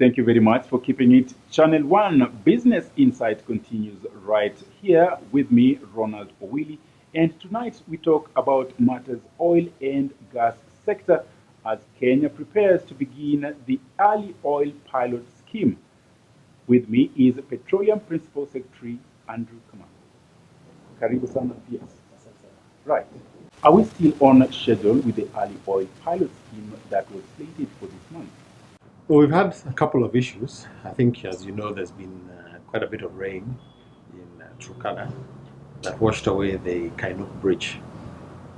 Thank you very much for keeping it. Channel 1 Business Insight continues right here with me, Ronald Owili. And tonight we talk about matters oil and gas sector as Kenya prepares to begin the early oil pilot scheme. With me is Petroleum Principal Secretary Andrew Kamau. Karibu sana. Yes. Right. Are we still on schedule with the early oil pilot scheme that was slated for this month? Well, we've had a couple of issues. I think, as you know, there's been quite a bit of rain in Turkana that washed away the Kainuk Bridge.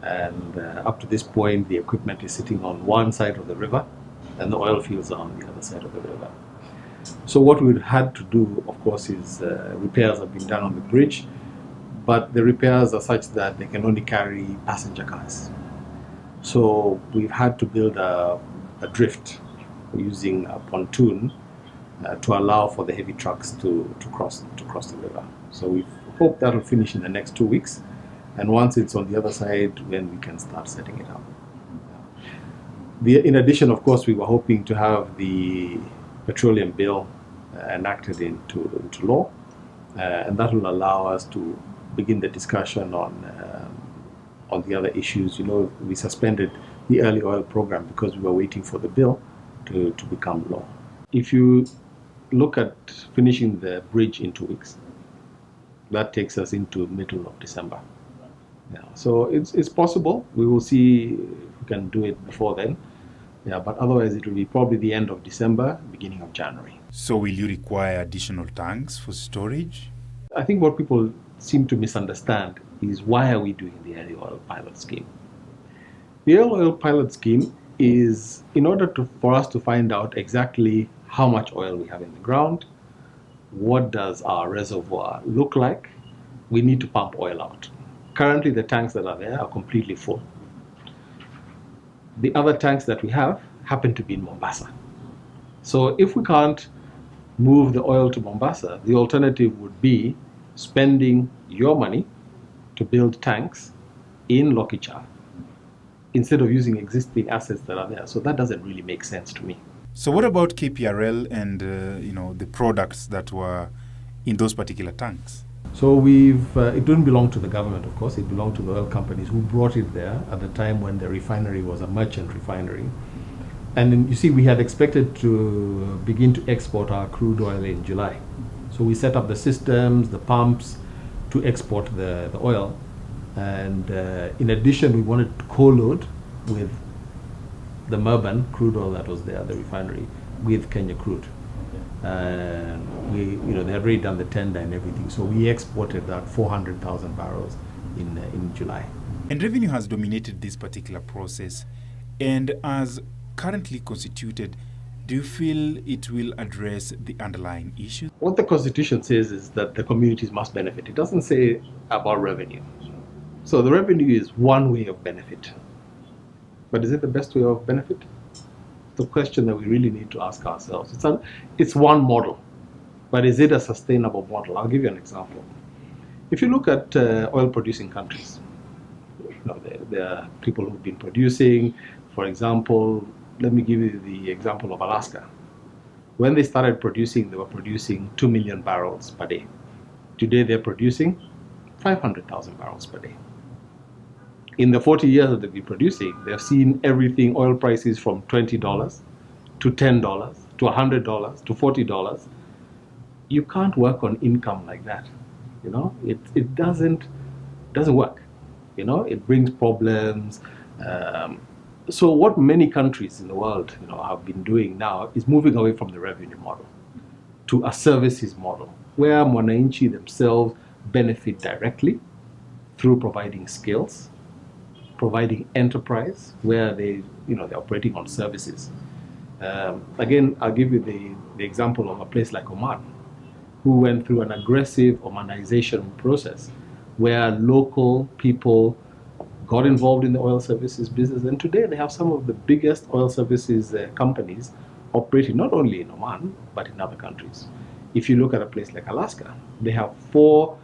And up to this point, the equipment is sitting on one side of the river and the oil fields are on the other side of the river. So what we've had to do, of course, is repairs have been done on the bridge, but the repairs are such that they can only carry passenger cars. So we've had to build a drift using a pontoon to allow for the heavy trucks to cross the river. So we hope that will finish in the next 2 weeks, and once it's on the other side, then we can start setting it up. In addition, of course, we were hoping to have the Petroleum Bill enacted into law, and that will allow us to begin the discussion on the other issues. You know, we suspended the early oil program because we were waiting for the bill to become law. If you look at finishing the bridge in 2 weeks, that takes us into middle of December. Yeah, so it's possible. We will see if we can do it before then. Yeah, but otherwise it will be probably the end of December, beginning of January. So will you require additional tanks for storage? I think what people seem to misunderstand is, why are we doing the early oil pilot scheme? The early oil pilot scheme is in order for us to find out exactly how much oil we have in the ground, what does our reservoir look like. We need to pump oil out. Currently the tanks that are there are completely full. The other tanks that we have happen to be in Mombasa. So if we can't move the oil to Mombasa, the alternative would be spending your money to build tanks in Lokicha instead of using existing assets that are there. So that doesn't really make sense to me. So what about KPRL and the products that were in those particular tanks? So it didn't belong to the government, of course. It belonged to the oil companies who brought it there at the time when the refinery was a merchant refinery. And then, you see, we had expected to begin to export our crude oil in July. So we set up the systems, the pumps to export the oil. And in addition, we wanted to co-load with the Murban crude oil that was there, the refinery, with Kenya crude. And they had already done the tender and everything. So we exported that 400,000 barrels in July. And revenue has dominated this particular process. And as currently constituted, do you feel it will address the underlying issues? What the Constitution says is that the communities must benefit. It doesn't say about revenue. So the revenue is one way of benefit. But is it the best way of benefit? The question that we really need to ask ourselves. It's one model, but is it a sustainable model? I'll give you an example. If you look at oil-producing countries, there are people who've been producing. For example, let me give you the example of Alaska. When they started producing, they were producing 2 million barrels per day. Today they're producing 500,000 barrels per day. In the 40 years that they've been producing, they've seen everything, oil prices from $20 to $10 to $100 to $40. You can't work on income like that. It doesn't work. It brings problems. So what many countries in the world have been doing now is moving away from the revenue model to a services model, where Mwananchi themselves benefit directly through providing skills, providing enterprise, where they're operating on services. Again, I'll give you the example of a place like Oman, who went through an aggressive Omanization process, where local people got involved in the oil services business, and today they have some of the biggest oil services companies operating not only in Oman, but in other countries. If you look at a place like Alaska, they have 4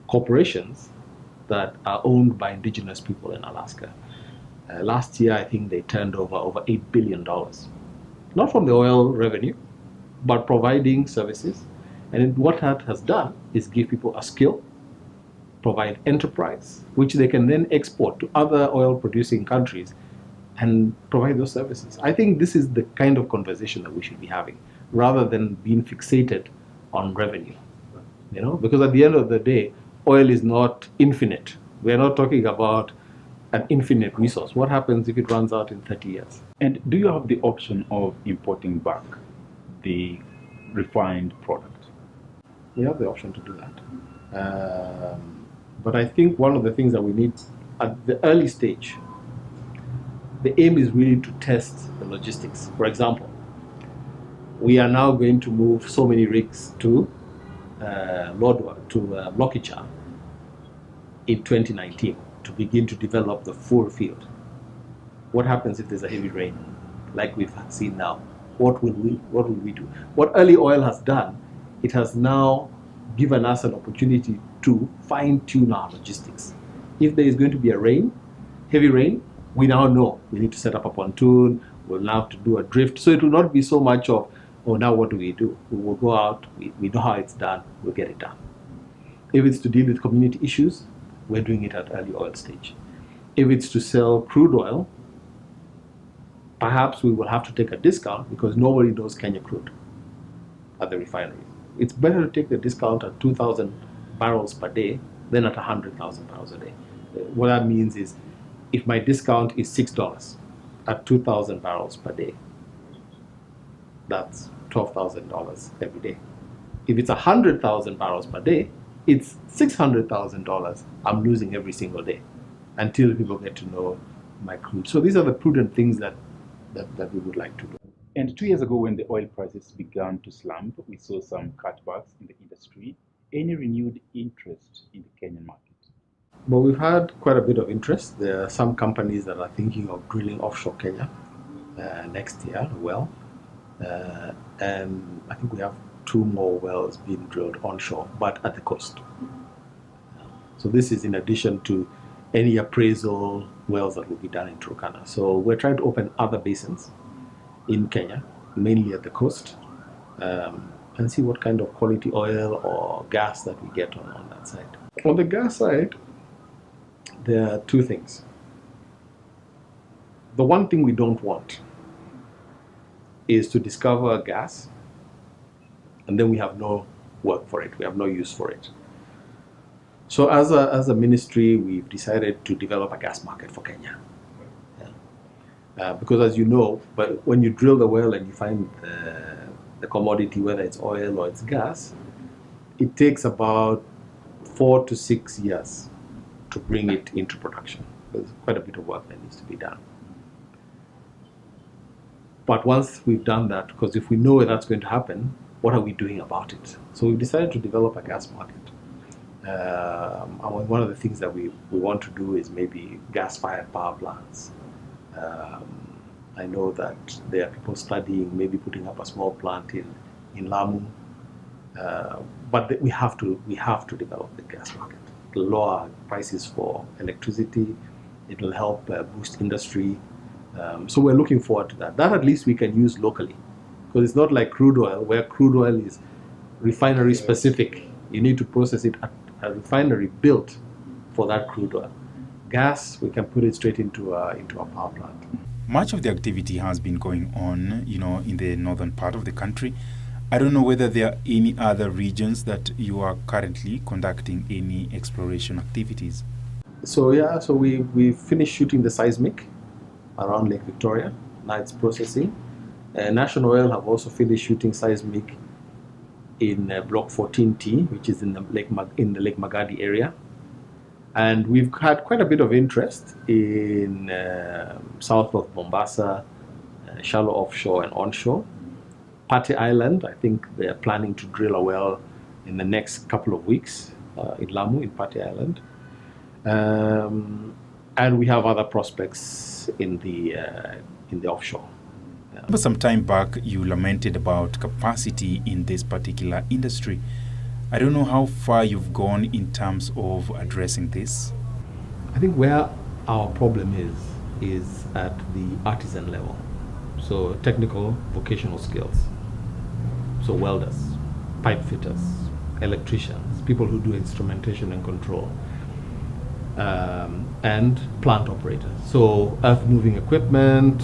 corporations that are owned by indigenous people in Alaska. Last year, I think they turned over $8 billion. Not from the oil revenue, but providing services. And what that has done is give people a skill, provide enterprise, which they can then export to other oil producing countries and provide those services. I think this is the kind of conversation that we should be having, rather than being fixated on revenue. Because at the end of the day, oil is not infinite. We're not talking about an infinite resource. What happens if it runs out in 30 years? And do you have the option of importing back the refined product? We have the option to do that. But I think one of the things that we need at the early stage, the aim is really to test the logistics. For example, we are now going to move so many rigs to Lokicha in 2019 to begin to develop the full field. What happens if there's a heavy rain, like we've seen now? What will we do? What early oil has done, it has now given us an opportunity to fine-tune our logistics. If there is going to be heavy rain, we now know we need to set up a pontoon, we'll now have to do a drift. So it will not be so much of, oh, now what do? We will go out, we know how it's done, we'll get it done. If it's to deal with community issues, we're doing it at early oil stage. If it's to sell crude oil, perhaps we will have to take a discount because nobody knows Kenya crude at the refinery. It's better to take the discount at 2,000 barrels per day than at 100,000 barrels a day. What that means is, if my discount is $6 at 2,000 barrels per day, that's $12,000 every day. If it's 100,000 barrels per day, it's $600,000 I'm losing every single day until people get to know my crude. So these are the prudent things that we would like to do. And 2 years ago, when the oil prices began to slump, we saw some cutbacks in the industry. Any renewed interest in the Kenyan market? But we've had quite a bit of interest. There are some companies that are thinking of drilling offshore Kenya next year, and I think we have 2 more wells being drilled onshore, but at the coast. So this is in addition to any appraisal wells that will be done in Turkana. So we're trying to open other basins in Kenya, mainly at the coast, and see what kind of quality oil or gas that we get on that side. On the gas side, there are 2 things. The one thing we don't want is to discover gas and then we have no work for it, we have no use for it. So as a ministry, we've decided to develop a gas market for Kenya. Because as you know, but when you drill the well and you find the commodity, whether it's oil or it's gas, it takes about 4 to 6 years to bring it into production. There's quite a bit of work that needs to be done. But once we've done that, because if we know that's going to happen, what are we doing about it? So we've decided to develop a gas market. And one of the things that we want to do is maybe gas-fired power plants. I know that there are people studying maybe putting up a small plant in Lamu, but we have to develop the gas market. It'll lower prices for electricity. It will help boost industry. So we're looking forward to that. That at least we can use locally, because it's not like crude oil, where crude oil is refinery specific. You need to process it at a refinery built for that crude oil. Gas, we can put it straight into a power plant. Much of the activity has been going on, in the northern part of the country. I don't know whether there are any other regions that you are currently conducting any exploration activities. So we finished shooting the seismic around Lake Victoria. Now it's processing. National Oil have also finished shooting seismic in Block 14T, which is in the Lake Magadi area. And we've had quite a bit of interest in south of Mombasa, shallow offshore and onshore. Pate Island, I think they're planning to drill a well in the next couple of weeks in Lamu, in Pate Island. And we have other prospects in the offshore. But some time back, you lamented about capacity in this particular industry. I don't know how far you've gone in terms of addressing this. I think where our problem is at the artisan level. So technical, vocational skills. So welders, pipe fitters, electricians, people who do instrumentation and control, and plant operators. So earth moving equipment,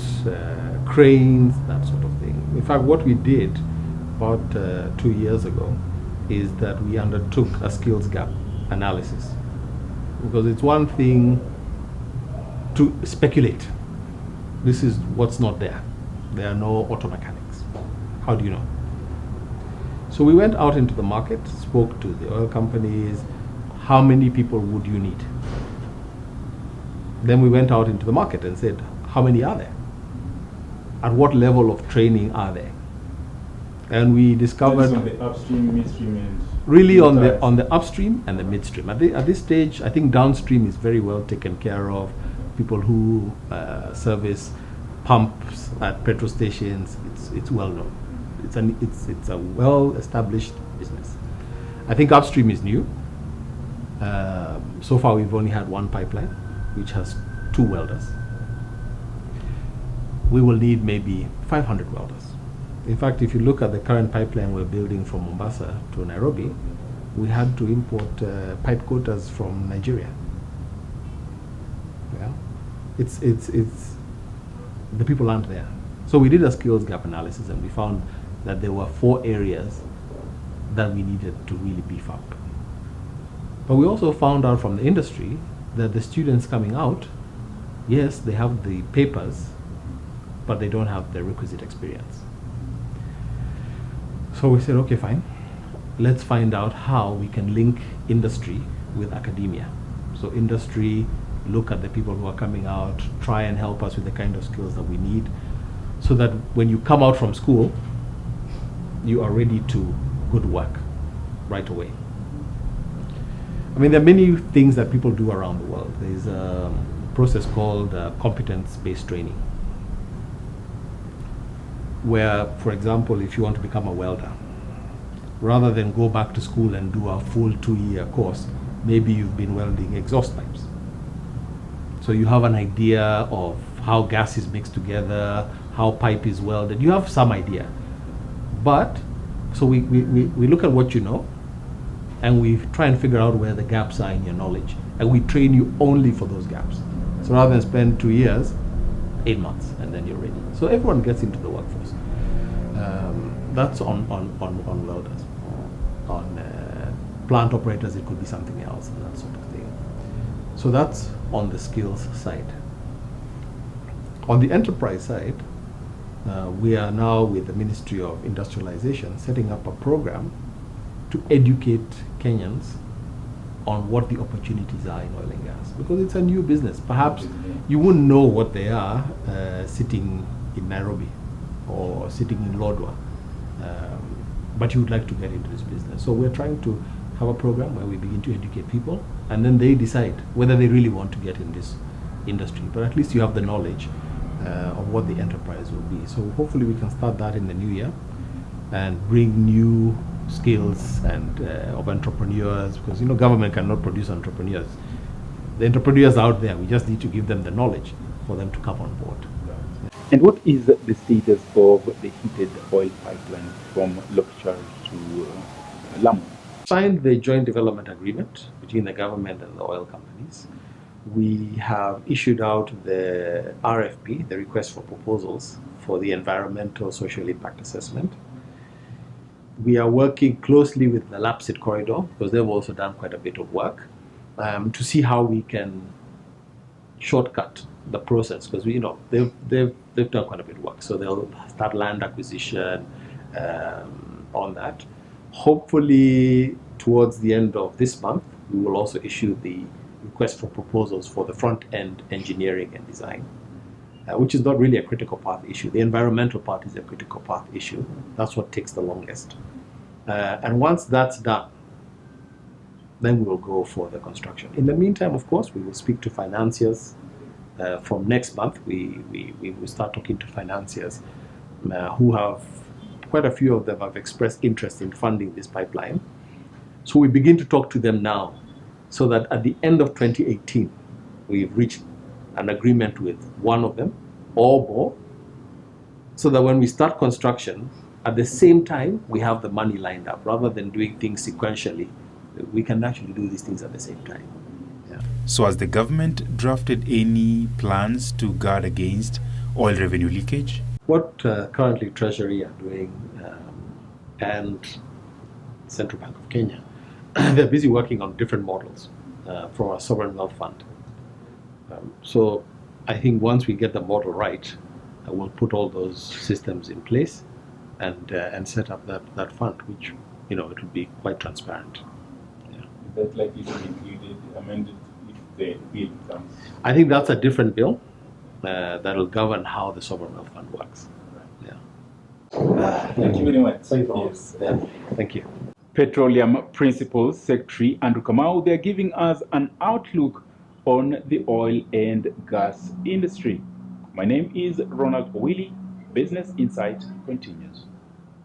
cranes, that sort of thing. In fact, what we did about 2 years ago is that we undertook a skills gap analysis, because it's one thing to speculate. This is what's not there. There are no auto mechanics. How do you know? So we went out into the market, spoke to the oil companies. How many people would you need? Then we went out into the market and said, how many are there? At what level of training are there? And we discovered on the upstream, midstream, and really on the upstream and the midstream. At this stage, I think downstream is very well taken care of. People who service pumps at petrol stations, it's well known. It's a well established business. I think upstream is new. So far, we've only had one pipeline, which has 2 welders. We will need maybe 500 welders. In fact, if you look at the current pipeline we're building from Mombasa to Nairobi, we had to import pipe coaters from Nigeria. Yeah, it's the people aren't there. So we did a skills gap analysis, and we found that there were 4 areas that we needed to really beef up. But we also found out from the industry that the students coming out, yes, they have the papers, but they don't have the requisite experience. So we said, okay, fine. Let's find out how we can link industry with academia. So industry, look at the people who are coming out, try and help us with the kind of skills that we need, so that when you come out from school, you are ready to go to work right away. I mean, there are many things that people do around the world. There's a process called competence-based training, where, for example, if you want to become a welder, rather than go back to school and do a full 2-year course, maybe you've been welding exhaust pipes. So you have an idea of how gas is mixed together, how pipe is welded. You have some idea. But, so we look at what you know, and we try and figure out where the gaps are in your knowledge. And we train you only for those gaps. So rather than spend 2 years, 8 months, and then you're ready. So everyone gets into the workforce. That's on welders. On plant operators, it could be something else, and that sort of thing. So that's on the skills side. On the enterprise side, we are now with the Ministry of Industrialization setting up a program to educate Kenyans on what the opportunities are in oil and gas, because it's a new business. Perhaps you wouldn't know what they are sitting in Nairobi or sitting in Lodwar, but you would like to get into this business. So we're trying to have a program where we begin to educate people, and then they decide whether they really want to get in this industry. But at least you have the knowledge of what the enterprise will be. So hopefully we can start that in the new year and bring new skills and of entrepreneurs, because government cannot produce entrepreneurs. The entrepreneurs are out there. We just need to give them the knowledge for them to come on board. And what is the status of the heated oil pipeline from Lokichar to Lamu? Signed the joint development agreement between the government and the oil companies. We have issued out the RFP, the request for proposals, for the environmental social impact assessment. We are working closely with the Lapsit corridor, because they've also done quite a bit of work, to see how we can shortcut the process, because they've done quite a bit of work. So they'll start land acquisition on that. Hopefully, towards the end of this month, we will also issue the request for proposals for the front-end engineering and design, which is not really a critical path issue. The environmental part is a critical path issue. That's what takes the longest. And once that's done, then we will go for the construction. In the meantime, of course, we will speak to financiers. From next month, we will start talking to financiers who have, quite a few of them have expressed interest in funding this pipeline. So we begin to talk to them now, so that at the end of 2018, we've reached an agreement with one of them or more, so that when we start construction, At the same time, we have the money lined up. Rather than doing things sequentially, we can actually do these things at the same time. Yeah. So has the government drafted any plans to guard against oil revenue leakage? What currently Treasury are doing and Central Bank of Kenya, they're busy working on different models for our sovereign wealth fund. So I think once we get the model right, we'll put all those systems in place and set up that fund, which, you know, it will be quite transparent. Yeah. Is that likely to be included, amended, if the bill comes? I think that's a different bill that will govern how the sovereign wealth fund works. Yeah. Thank you very much. Thank you. Yes. Yeah. Thank you. Petroleum Principal Secretary Andrew Kamau, they're giving us an outlook on the oil and gas industry. My name is Ronald Owili. Business Insight continues.